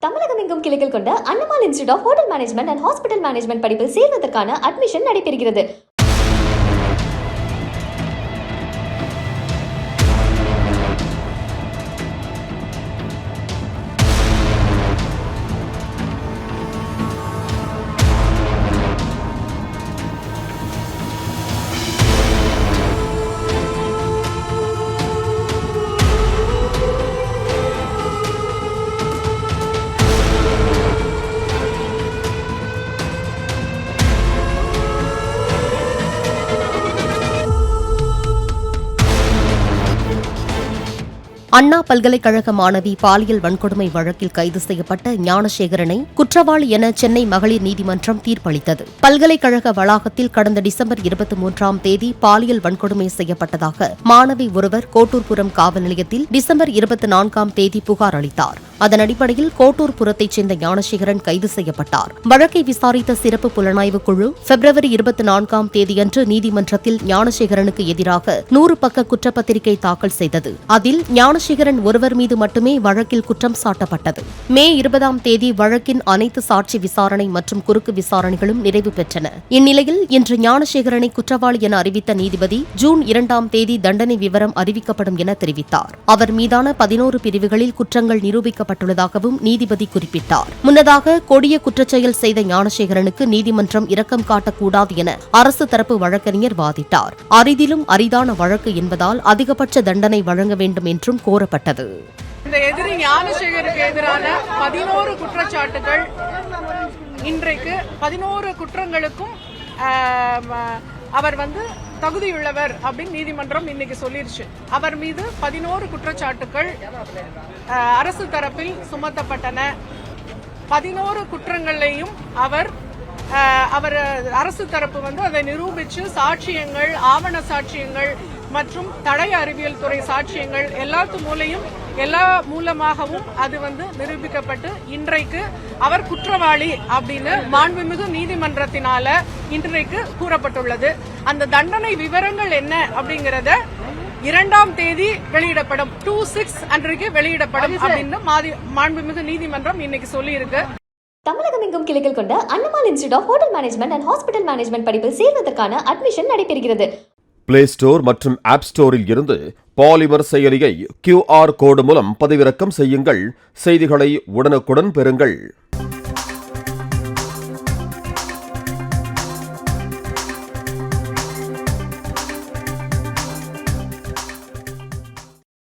தமிழகம் எங்கும் கிளைகள் கொண்ட Annamal institute of hotel management and hospital management படிப்பில் சேர்வதற்கான அட்மிஷன் நடைபெறுகிறது. அண்ணா பல்கலைக்கழக மாணவி பாலியல் வன்கொடுமை வழக்கில் கைது செய்யப்பட்ட ஞானசேகரனை குற்றவாளி என சென்னை மகளிர் நீதிமன்றம் தீர்ப்பளித்தது. பல்கலைக்கழக வளாகத்தில் கடந்த டிசம்பர் 23ஆம் தேதி பாலியல் வன்கொடுமை செய்யப்பட்டதாக மாணவி ஒருவர் கோட்டூர்புரம் காவல் நிலையத்தில் டிசம்பர் 24ஆம் தேதி புகார் அளித்தார். அதன் அடிப்படையில் கோட்டூர்புரத்தைச் சேர்ந்த ஞானசேகரன் கைது செய்யப்பட்டார். வழக்கை விசாரித்த சிறப்பு புலனாய்வு குழு பிப்ரவரி 24ஆம் தேதியன்று நீதிமன்றத்தில் ஞானசேகரனுக்கு எதிராக 100 பக்க குற்றப்பத்திரிகை தாக்கல் செய்தது. அதில் ஞானசேகரன் ஒருவர் மீது மட்டுமே வழக்கில் குற்றம் சாட்டப்பட்டது. மே 20ஆம் தேதி வழக்கின் அனைத்து சாட்சி விசாரணை மற்றும் குறுக்கு விசாரணைகளும் நிறைவு பெற்றன. இந்நிலையில் இன்று ஞானசேகரனை குற்றவாளி என அறிவித்த நீதிபதி ஜூன் 2ஆம் தேதி தண்டனை விவரம் அறிவிக்கப்படும் என தெரிவித்தார். அவர் மீதான 11 பிரிவுகளில் குற்றங்கள் நிரூபிக்கப்பட்டுள்ளதாகவும் நீதிபதி குறிப்பிட்டார். முன்னதாக கொடிய குற்றச்செயல் செய்த ஞானசேகரனுக்கு நீதிமன்றம் இரக்கம் காட்டக்கூடாது என அரசு தரப்பு வழக்கறிஞர் வாதிட்டார். அரிதிலும் அரிதான வழக்கு என்பதால் அதிகபட்ச தண்டனை வழங்க வேண்டும் என்றும் கோரப்பட்டது. இந்த எதிரி ஞானசேகருக்கு எதிரான 11 குற்றச்சாட்டுகள் இன்றைக்கு 11 குற்றங்களுக்கும் அவர் தகுதியுள்ளவர் அப்படின்னு நீதிமன்றம் இன்னைக்கு சொல்லிருச்சு. அவர் மீது 11 குற்றச்சாட்டுகள் அரசு தரப்பில் சுமத்தப்பட்டன. 11 குற்றங்களையும் அவர் அரசு தரப்பு அதை நிரூபிச்சு சாட்சியங்கள், ஆவண சாட்சியங்கள் மற்றும் தடய அறிவியல் துறை சாட்சியங்கள் எல்லா மூலமாகவும் அது நிரூபிக்கப்பட்டு இன்றைக்கு அவர் குற்றவாளி அப்படின்னு மாண்புமிகு நீதிமன்றத்தினால இன்றைக்கு கூறப்பட்டுள்ளது. அந்த தண்டனை விவரங்கள் என்ன அப்படிங்கறத 2ஆம் தேதி வெளியிடப்படும், 2/6 அன்றைக்கு வெளியிடப்படும் அப்படின்னு மாண்புமிகு நீதிமன்றம் இன்னைக்கு சொல்லியிருக்கு. தமிழகம் எங்கும் கிளைகள் கொண்ட Annamal institute of hotel management and hospital management படிப்பில் சேர்வதற்கான அட்மிஷன் நடைபெறுகிறது. பிளே ஸ்டோர் மற்றும் ஆப் ஸ்டோரில் இருந்து பாலிமர் செயலியை QR கோடு மூலம் பதிவிறக்கம் செய்யுங்கள். செய்திகளை உடனுக்குடன் பெறுங்கள்.